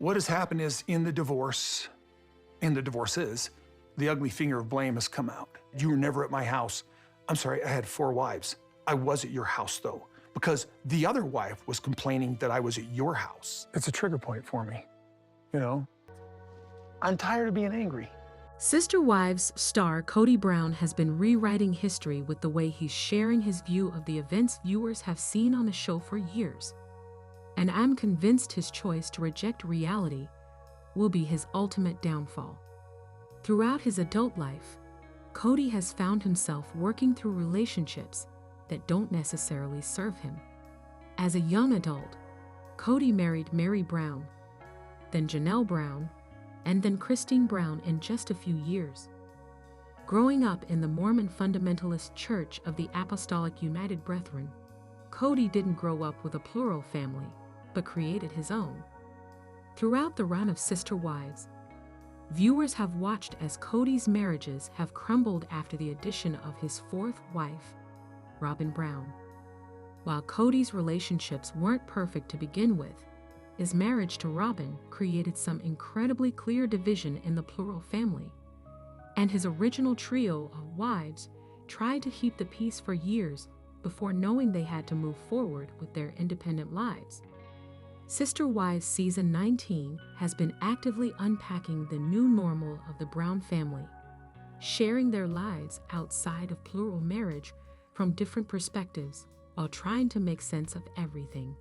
What has happened is in the divorces, the ugly finger of blame has come out. You were never at my house. I'm sorry, I had 4 wives. I was at your house though, because the other wife was complaining that I was at your house. It's a trigger point for me, you know? I'm tired of being angry. Sister Wives star Kody Brown has been rewriting history with the way he's sharing his view of the events viewers have seen on the show for years. And I'm convinced his choice to reject reality will be his ultimate downfall. Throughout his adult life, Kody has found himself working through relationships that don't necessarily serve him. As a young adult, Kody married Mary Brown, then Janelle Brown, and then Christine Brown in just a few years. Growing up in the Mormon fundamentalist Church of the Apostolic United Brethren, Kody didn't grow up with a plural family, but created his own. Throughout the run of Sister Wives, viewers have watched as Kody's marriages have crumbled after the addition of his 4th wife, Robin Brown. While Kody's relationships weren't perfect to begin with, his marriage to Robin created some incredibly clear division in the plural family, and his original trio of wives tried to keep the peace for years before knowing they had to move forward with their independent lives. Sister Wives Season 19 has been actively unpacking the new normal of the Brown family, sharing their lives outside of plural marriage from different perspectives while trying to make sense of everything.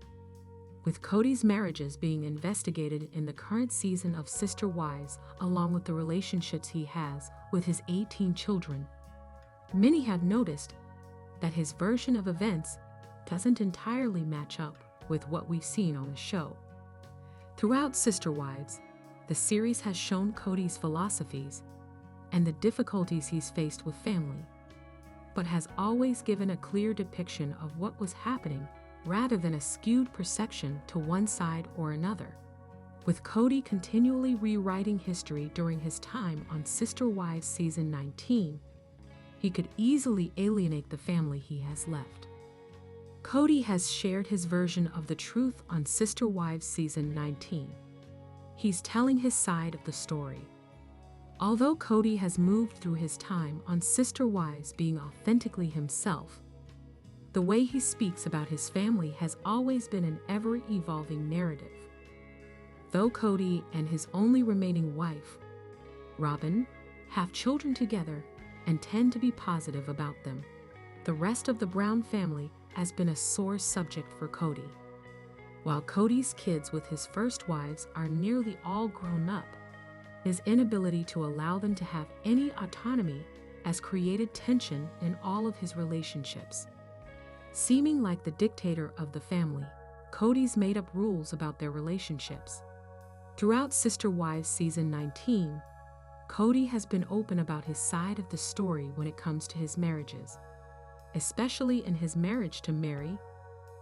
With Kody's marriages being investigated in the current season of Sister Wives, along with the relationships he has with his 18 children, many have noticed that his version of events doesn't entirely match up with what we've seen on the show. Throughout Sister Wives, the series has shown Kody's philosophies and the difficulties he's faced with family, but has always given a clear depiction of what was happening rather than a skewed perception to one side or another. With Kody continually rewriting history during his time on Sister Wives Season 19, he could easily alienate the family he has left. Kody has shared his version of the truth on Sister Wives Season 19. He's telling his side of the story. Although Kody has moved through his time on Sister Wives being authentically himself, the way he speaks about his family has always been an ever-evolving narrative. Though Kody and his only remaining wife, Robin, have children together and tend to be positive about them, the rest of the Brown family has been a sore subject for Kody. While Kody's kids with his first wives are nearly all grown up, his inability to allow them to have any autonomy has created tension in all of his relationships. Seeming like the dictator of the family, Kody's made up rules about their relationships. Throughout Sister Wives Season 19, Kody has been open about his side of the story when it comes to his marriages. Especially in his marriage to Mary,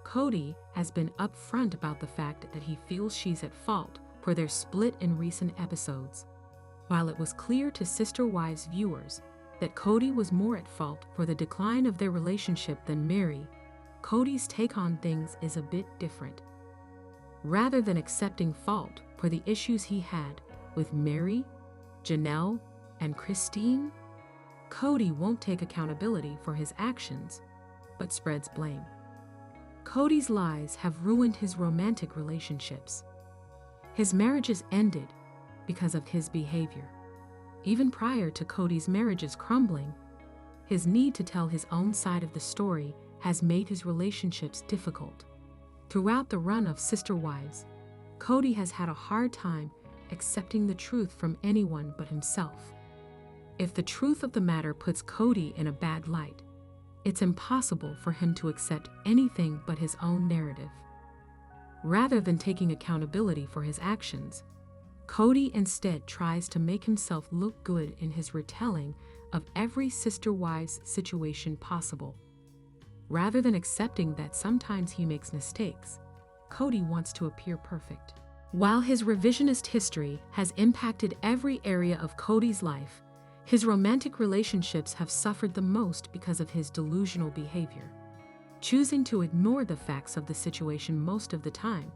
Kody has been upfront about the fact that he feels she's at fault for their split in recent episodes. While it was clear to Sister Wives viewers that Kody was more at fault for the decline of their relationship than Mary, Kody's take on things is a bit different. Rather than accepting fault for the issues he had with Mary, Janelle, and Christine, Kody won't take accountability for his actions, but spreads blame. Kody's lies have ruined his romantic relationships. His marriages ended because of his behavior. Even prior to Kody's marriages crumbling, his need to tell his own side of the story has made his relationships difficult. Throughout the run of Sister Wives, Kody has had a hard time accepting the truth from anyone but himself. If the truth of the matter puts Kody in a bad light, it's impossible for him to accept anything but his own narrative. Rather than taking accountability for his actions, Kody instead tries to make himself look good in his retelling of every Sister Wives situation possible. Rather than accepting that sometimes he makes mistakes, Kody wants to appear perfect. While his revisionist history has impacted every area of Kody's life, his romantic relationships have suffered the most because of his delusional behavior. Choosing to ignore the facts of the situation most of the time,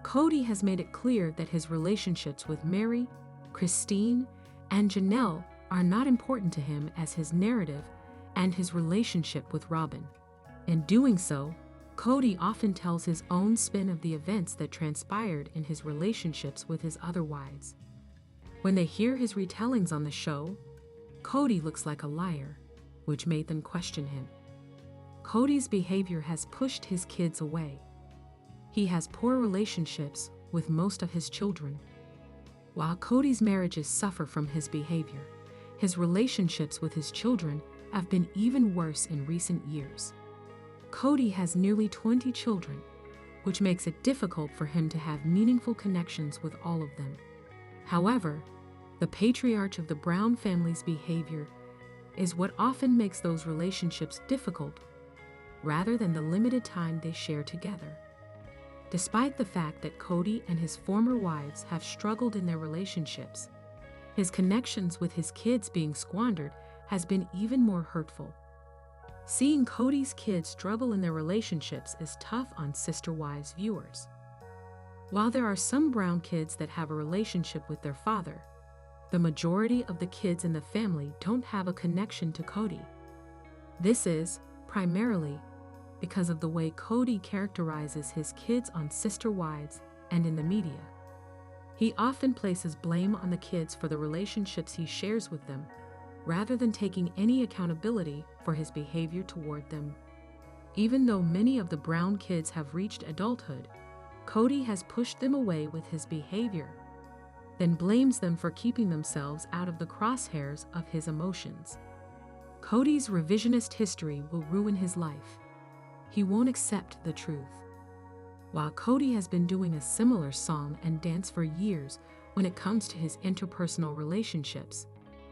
Kody has made it clear that his relationships with Mary, Christine, and Janelle are not important to him as his narrative and his relationship with Robin. In doing so, Kody often tells his own spin of the events that transpired in his relationships with his other wives. When they hear his retellings on the show, Kody looks like a liar, which made them question him. Kody's behavior has pushed his kids away. He has poor relationships with most of his children. While Kody's marriages suffer from his behavior, his relationships with his children have been even worse in recent years. Kody has nearly 20 children, which makes it difficult for him to have meaningful connections with all of them. However, the patriarch of the Brown family's behavior is what often makes those relationships difficult, rather than the limited time they share together. Despite the fact that Kody and his former wives have struggled in their relationships, his connections with his kids being squandered has been even more hurtful. Seeing Kody's kids struggle in their relationships is tough on Sister Wives viewers. While there are some Brown kids that have a relationship with their father, the majority of the kids in the family don't have a connection to Kody. This is, primarily, because of the way Kody characterizes his kids on Sister Wives and in the media. He often places blame on the kids for the relationships he shares with them, rather than taking any accountability for his behavior toward them. Even though many of the Brown kids have reached adulthood, Kody has pushed them away with his behavior, then blames them for keeping themselves out of the crosshairs of his emotions. Kody's revisionist history will ruin his life. He won't accept the truth. While Kody has been doing a similar song and dance for years when it comes to his interpersonal relationships,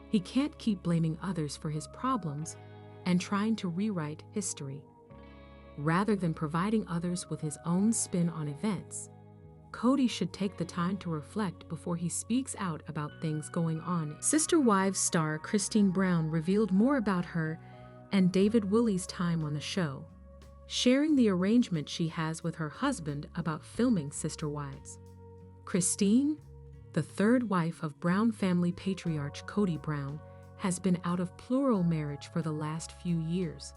he can't keep blaming others for his problems and trying to rewrite history. Rather than providing others with his own spin on events, Kody should take the time to reflect before he speaks out about things going on. Sister Wives star Kody Brown revealed more about her and David Willey's time on the show, sharing the arrangement she has with her husband about filming Sister Wives. Christine, the third wife of Brown family patriarch Kody Brown, has been out of plural marriage for the last few years.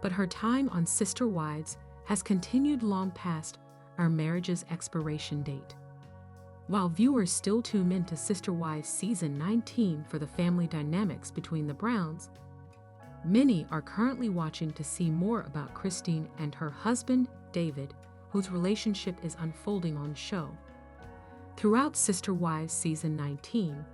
But her time on Sister Wives has continued long past our marriage's expiration date. While viewers still tune into Sister Wives Season 19 for the family dynamics between the Browns, many are currently watching to see more about Christine and her husband, David, whose relationship is unfolding on show. Throughout Sister Wives Season 19,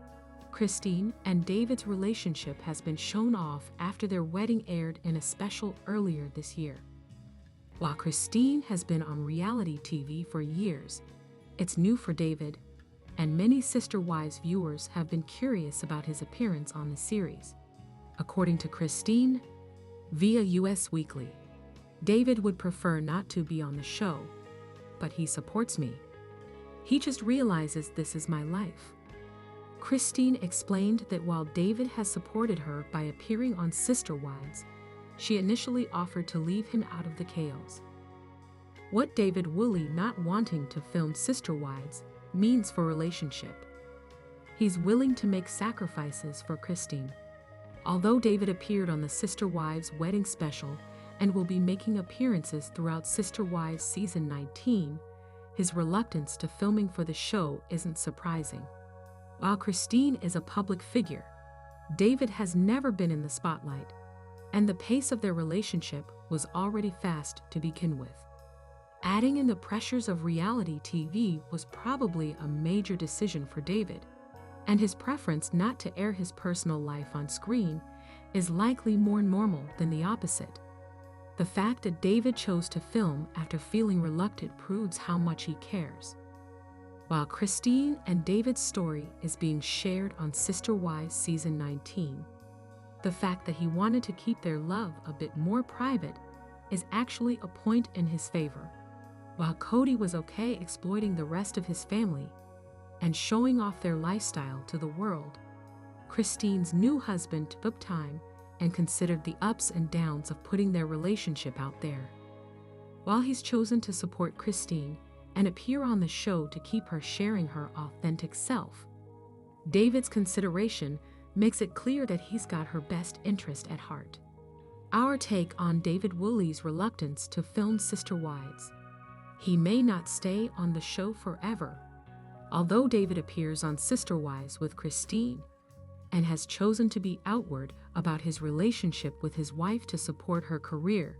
Christine and David's relationship has been shown off after their wedding aired in a special earlier this year. While Christine has been on reality TV for years, it's new for David, and many Sister Wives viewers have been curious about his appearance on the series. According to Christine, via US Weekly, David would prefer not to be on the show, but he supports me. He just realizes this is my life. Christine explained that while David has supported her by appearing on Sister Wives, she initially offered to leave him out of the chaos. What David Willey not wanting to film Sister Wives means for relationship. He's willing to make sacrifices for Christine. Although David appeared on the Sister Wives wedding special and will be making appearances throughout Sister Wives Season 19, his reluctance to filming for the show isn't surprising. While Christine is a public figure, David has never been in the spotlight, and the pace of their relationship was already fast to begin with. Adding in the pressures of reality TV was probably a major decision for David, and his preference not to air his personal life on screen is likely more normal than the opposite. The fact that David chose to film after feeling reluctant proves how much he cares. While Christine and David's story is being shared on Sister Wives Season 19, the fact that he wanted to keep their love a bit more private is actually a point in his favor. While Kody was okay exploiting the rest of his family and showing off their lifestyle to the world, Christine's new husband took time and considered the ups and downs of putting their relationship out there. While he's chosen to support Christine and appear on the show to keep her sharing her authentic self. David's consideration makes it clear that he's got her best interest at heart. Our take on David Woolley's reluctance to film Sister Wives. He may not stay on the show forever. Although David appears on Sister Wives with Christine and has chosen to be outward about his relationship with his wife to support her career,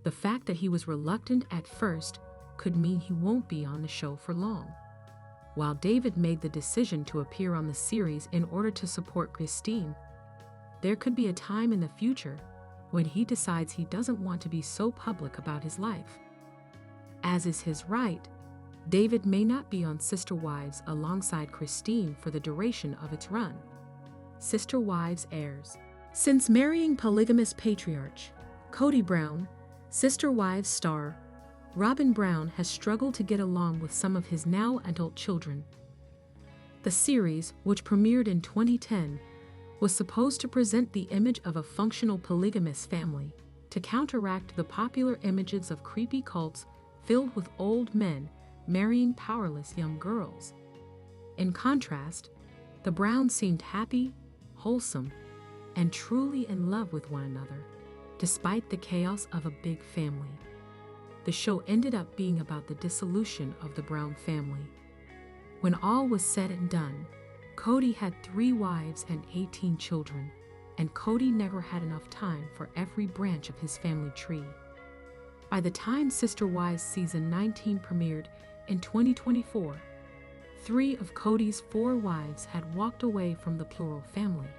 the fact that he was reluctant at first could mean he won't be on the show for long. While David made the decision to appear on the series in order to support Christine, there could be a time in the future when he decides he doesn't want to be so public about his life. As is his right, David may not be on Sister Wives alongside Christine for the duration of its run. Sister Wives airs. Since marrying polygamous patriarch Kody Brown, Sister Wives star Robin Brown has struggled to get along with some of his now adult children. The series, which premiered in 2010, was supposed to present the image of a functional polygamous family to counteract the popular images of creepy cults filled with old men marrying powerless young girls. In contrast, the Browns seemed happy, wholesome, and truly in love with one another, despite the chaos of a big family. The show ended up being about the dissolution of the Brown family. When all was said and done, Kody had 3 wives and 18 children, and Kody never had enough time for every branch of his family tree. By the time Sister Wives Season 19 premiered in 2024, 3 of Kody's 4 wives had walked away from the plural family.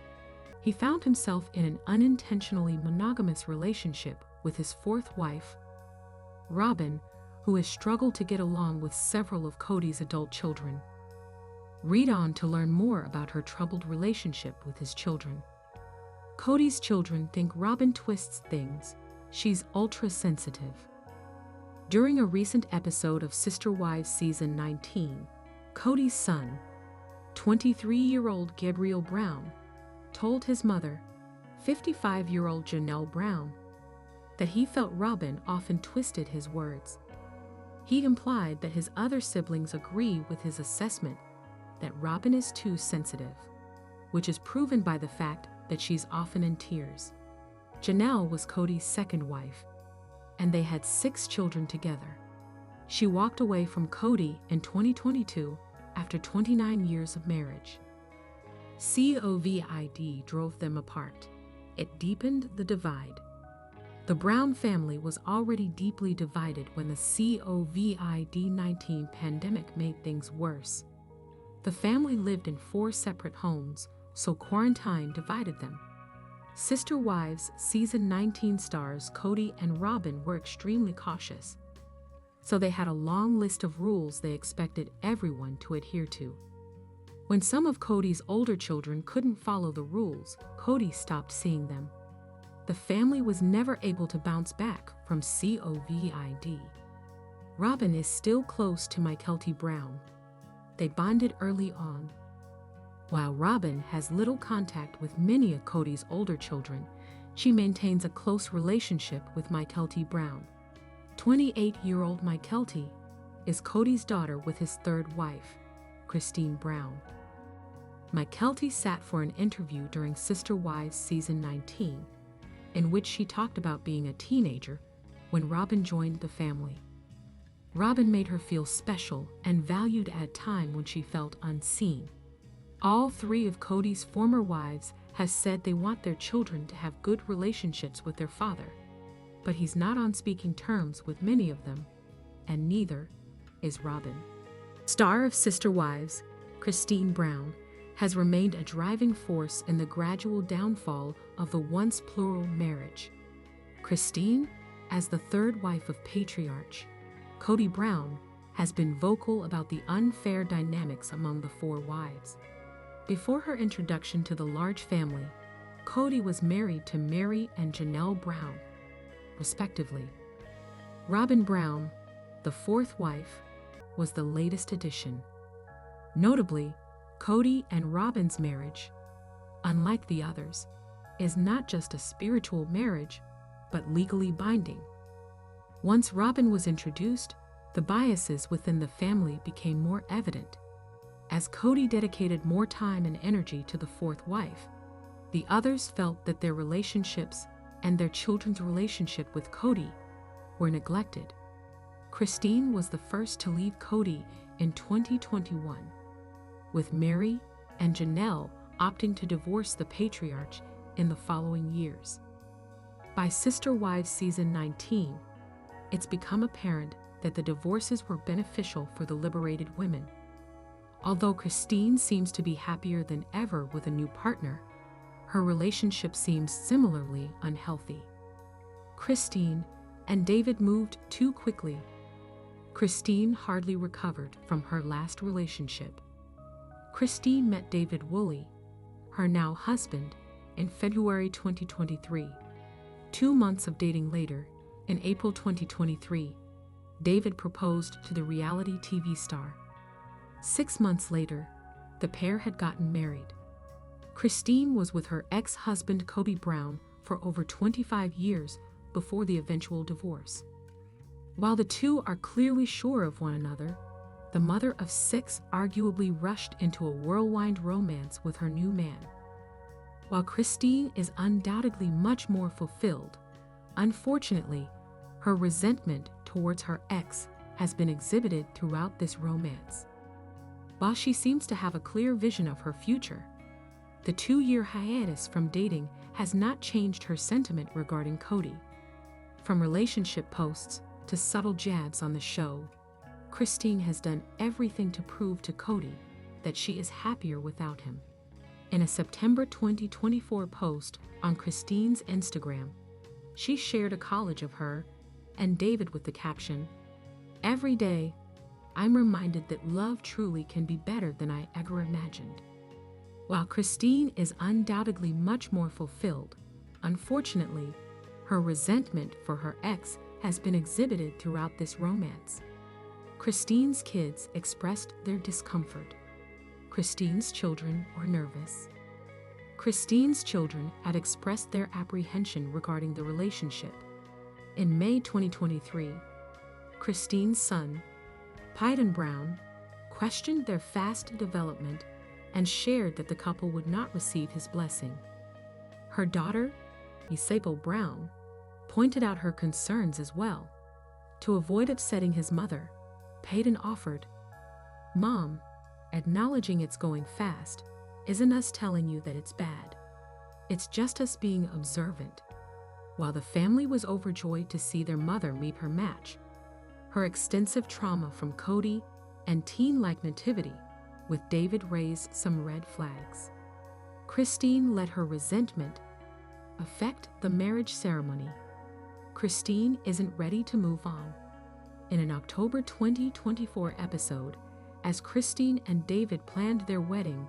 He found himself in an unintentionally monogamous relationship with his 4th wife, Robin, who has struggled to get along with several of Kody's adult children. Read on to learn more about her troubled relationship with his children. Kody's children think Robin twists things. She's ultra-sensitive. During a recent episode of Sister Wives Season 19, Kody's son, 23-year-old Gabriel Brown, told his mother, 55-year-old Janelle Brown, that he felt Robin often twisted his words. He implied that his other siblings agree with his assessment that Robin is too sensitive, which is proven by the fact that she's often in tears. Janelle was Kody's 2nd wife, and they had 6 children together. She walked away from Kody in 2022 after 29 years of marriage. COVID drove them apart. It deepened the divide. The Brown family was already deeply divided when the COVID-19 pandemic made things worse. The family lived in 4 separate homes, so quarantine divided them. Sister Wives Season 19 stars Kody and Robin were extremely cautious, so they had a long list of rules they expected everyone to adhere to. When some of Kody's older children couldn't follow the rules, Kody stopped seeing them. The family was never able to bounce back from COVID. Robin is still close to Kody Brown. They bonded early on. While Robin has little contact with many of Kody's older children, she maintains a close relationship with Kody Brown. 28-year-old Kody is Kody's daughter with his 3rd wife, Christine Brown. Kody sat for an interview during Sister Wives Season 19, in which she talked about being a teenager when Robin joined the family. Robin made her feel special and valued at a time when she felt unseen. All 3 of Kody's former wives have said they want their children to have good relationships with their father, but he's not on speaking terms with many of them, and neither is Robin. Star of Sister Wives, Christine Brown, has remained a driving force in the gradual downfall of the once plural marriage. Christine, as the 3rd wife of patriarch Kody Brown, has been vocal about the unfair dynamics among the 4 wives. Before her introduction to the large family, Kody was married to Mary and Janelle Brown, respectively. Robin Brown, the 4th wife, was the latest addition. Notably, Kody and Robin's marriage, unlike the others, is not just a spiritual marriage, but legally binding. Once Robin was introduced, The biases within the family became more evident. As Kody dedicated more time and energy to the fourth wife, the others felt that their relationships and their children's relationship with Kody were neglected. Christine was the first to leave Kody in 2021, with Mary and Janelle opting to divorce the patriarch in the following years. By Sister Wives Season 19, it's become apparent that the divorces were beneficial for the liberated women. Although Christine seems to be happier than ever with a new partner, her relationship seems similarly unhealthy. Christine and David moved too quickly. Christine hardly recovered from her last relationship. Christine met David Woolley, her now husband, in February 2023. 2 months of dating later, in April 2023, David proposed to the reality TV star. 6 months later, the pair had gotten married. Christine was with her ex-husband Kody Brown for over 25 years before the eventual divorce. While the two are clearly sure of one another, the mother of 6 arguably rushed into a whirlwind romance with her new man. While Christine is undoubtedly much more fulfilled, unfortunately, her resentment towards her ex has been exhibited throughout this romance. While she seems to have a clear vision of her future, the 2-year hiatus from dating has not changed her sentiment regarding Kody. From relationship posts to subtle jabs on the show, Christine has done everything to prove to Kody that she is happier without him. In a September 2024 post on Christine's Instagram, she shared a collage of her and David with the caption, "Every day, I'm reminded that love truly can be better than I ever imagined." While Christine is undoubtedly much more fulfilled, unfortunately, her resentment for her ex has been exhibited throughout this romance. Christine's kids expressed their discomfort. Christine's children were nervous. Christine's children had expressed their apprehension regarding the relationship. In May 2023, Christine's son, Kody Brown, questioned their fast development and shared that the couple would not receive his blessing. Her daughter, Kody Brown, pointed out her concerns as well. To avoid upsetting his mother, Kody offered, "Mom, acknowledging it's going fast isn't us telling you that it's bad. It's just us being observant." While the family was overjoyed to see their mother meet her match, her extensive trauma from Kody and teen-like nativity with David raised some red flags. Christine let her resentment affect the marriage ceremony. Christine isn't ready to move on. In an October 2024 episode, as Christine and David planned their wedding,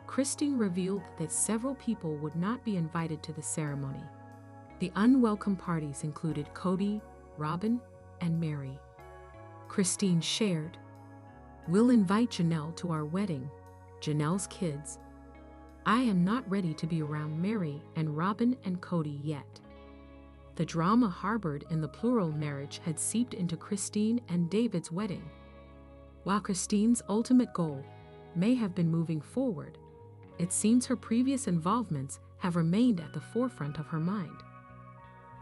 Christine revealed that several people would not be invited to the ceremony. The unwelcome parties included Kody, Robin, and Mary. Christine shared, "We'll invite Janelle to our wedding, Janelle's kids. I am not ready to be around Mary and Robin and Kody yet." The drama harbored in the plural marriage had seeped into Christine and David's wedding. While Christine's ultimate goal may have been moving forward, it seems her previous involvements have remained at the forefront of her mind.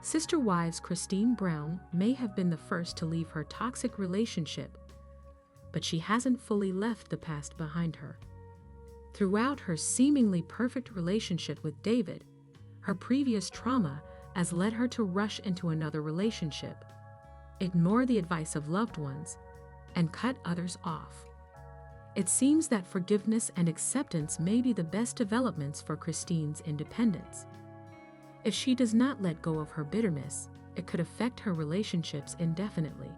Sister Wives Christine Brown may have been the first to leave her toxic relationship, but she hasn't fully left the past behind her. Throughout her seemingly perfect relationship with David, her previous trauma has led her to rush into another relationship, ignore the advice of loved ones, and cut others off. It seems that forgiveness and acceptance may be the best developments for Christine's independence. If she does not let go of her bitterness, it could affect her relationships indefinitely.